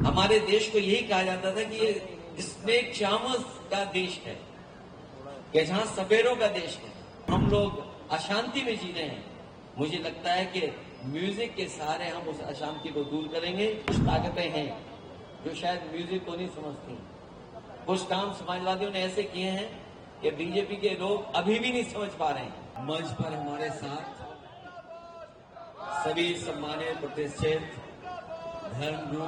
हमारे देश को यही कहा जाता था कि ये स्नेक चार्मर्स का देश है, कि जहां सपेरों का देश है। हम लोग अशांति में जी रहे हैं। मुझे लगता है कि म्यूजिक के सहारे हम उस अशांति को दूर करेंगे। कुछ ताकतें हैं जो शायद म्यूजिक को नहीं समझती। कुछ काम समाजवादियों ने ऐसे किए हैं कि बीजेपी के लोग अभी भी नहीं समझ पा रहे हैं। मंच पर हमारे साथ सभी सम्मानित प्रतिष्ठित धर्मगुरु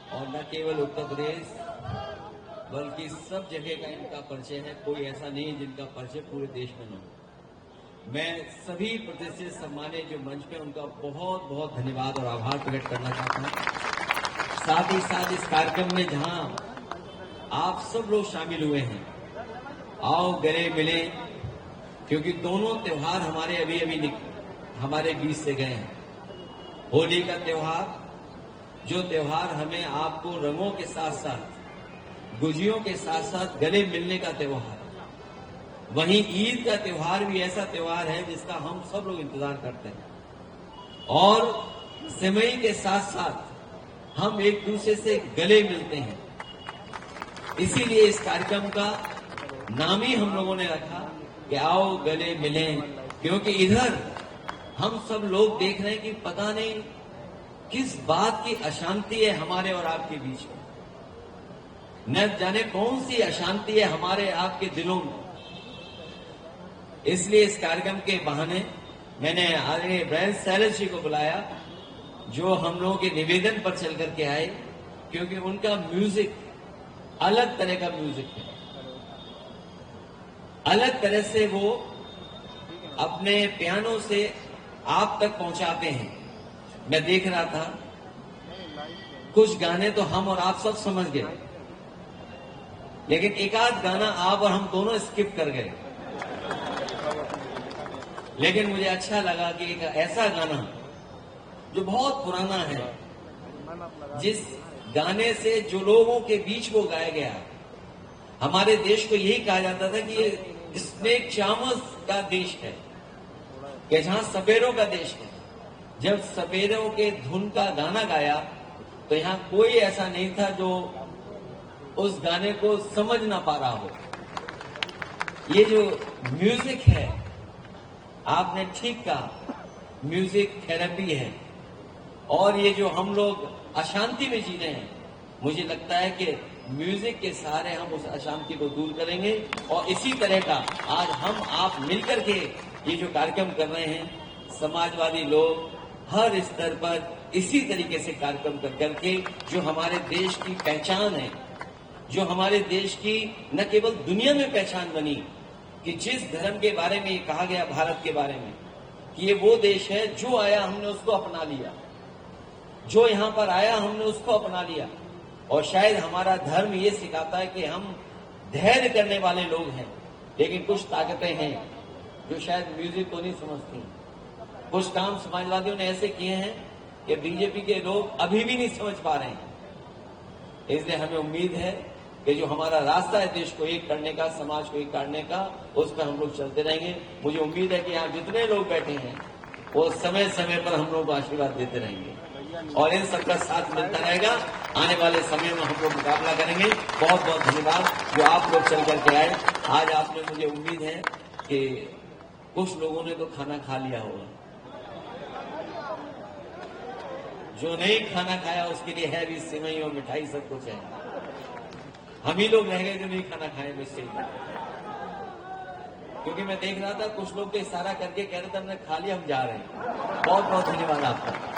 और न केवल उत्तर प्रदेश बल्कि सब जगह का इनका परिचय है। कोई ऐसा नहीं है जिनका परिचय पूरे देश में न हो। मैं सभी प्रतिष्ठित सम्मानित जो मंच पे उनका बहुत बहुत धन्यवाद और आभार प्रकट करना चाहता हूं। साथ ही साथ इस कार्यक्रम में जहां आप सब लोग शामिल हुए हैं, आओ गले मिले, क्योंकि दोनों त्योहार हमारे अभी हमारे बीच से गए हैं। होली का त्योहार, जो त्योहार हमें आपको रंगों के साथ साथ गुजियों के साथ साथ गले मिलने का त्योहार। वहीं ईद का त्योहार भी ऐसा त्योहार है जिसका हम सब लोग इंतजार करते हैं, और सिमई के साथ साथ हम एक दूसरे से गले मिलते हैं। इसीलिए इस कार्यक्रम का नाम ही हम लोगों ने रखा कि आओ गले मिलें, क्योंकि इधर हम सब लोग देख रहे हैं कि पता नहीं किस बात की अशांति है हमारे और आपके बीच में। न जाने कौन सी अशांति है हमारे आपके दिलों में। इसलिए इस कार्यक्रम के बहाने मैंने आदरणीय ब्रायन सैलज जी को बुलाया, जो हम लोगों के निवेदन पर चल करके आए, क्योंकि उनका म्यूजिक अलग तरह का म्यूजिक है। अलग तरह से वो अपने पियानो से आप तक पहुंचाते हैं। मैं देख रहा था कुछ गाने तो हम और आप सब समझ गए, लेकिन एक आध गाना आप और हम दोनों स्किप कर गए। लेकिन मुझे अच्छा लगा कि एक ऐसा गाना जो बहुत पुराना है, जिस गाने से जो लोगों के बीच वो गाया गया। हमारे देश को यही कहा जाता था कि ये स्नेक चार्मर्स का देश है, कि जहां सपेरों का देश है। जब सपेरों के धुन का गाना गाया तो यहां कोई ऐसा नहीं था जो उस गाने को समझ ना पा रहा हो। ये जो म्यूजिक है, आपने ठीक कहा, म्यूजिक थेरेपी है। और ये जो हम लोग अशांति में जी रहे हैं, मुझे लगता है कि म्यूजिक के सहारे हम उस अशांति को दूर करेंगे। और इसी तरह का आज हम आप मिलकर के ये जो कार्यक्रम कर रहे हैं, समाजवादी लोग हर स्तर पर इसी तरीके से कार्यक्रम कर करके जो हमारे देश की पहचान है, जो हमारे देश की न केवल दुनिया में पहचान बनी, कि जिस धर्म के बारे में ये कहा गया भारत के बारे में कि ये वो देश है जो आया हमने उसको अपना लिया, जो यहां पर आया हमने उसको अपना लिया। और शायद हमारा धर्म ये सिखाता है कि हम धैर्य करने वाले लोग हैं। लेकिन कुछ ताकतें हैं जो शायद म्यूजिक को नहीं समझती। कुछ काम समाजवादियों ने ऐसे किए हैं कि बीजेपी के लोग अभी भी नहीं समझ पा रहे हैं। इसलिए हमें उम्मीद है कि जो हमारा रास्ता है देश को एक करने का, समाज को एक करने का, उस पर हम लोग चलते रहेंगे। मुझे उम्मीद है कि यहाँ जितने लोग बैठे हैं वो समय समय पर हम लोग को आशीर्वाद देते रहेंगे, और इन सबका साथ मिलता रहेगा। आने वाले समय में हम लोग मुकाबला करेंगे। बहुत बहुत धन्यवाद जो आप लोग चल करके आए। आज आपने, मुझे उम्मीद है कि कुछ लोगों ने तो खाना खा लिया होगा, जो नहीं खाना खाया उसके लिए है भी सिवई और मिठाई सब कुछ है। हम ही लोग रह गए जो नहीं खाना खाए मुझसे, क्योंकि मैं देख रहा था कुछ लोग तो इशारा करके कह रहे थे हमने खा लिया, हम जा रहे हैं। बहुत बहुत धन्यवाद आपका।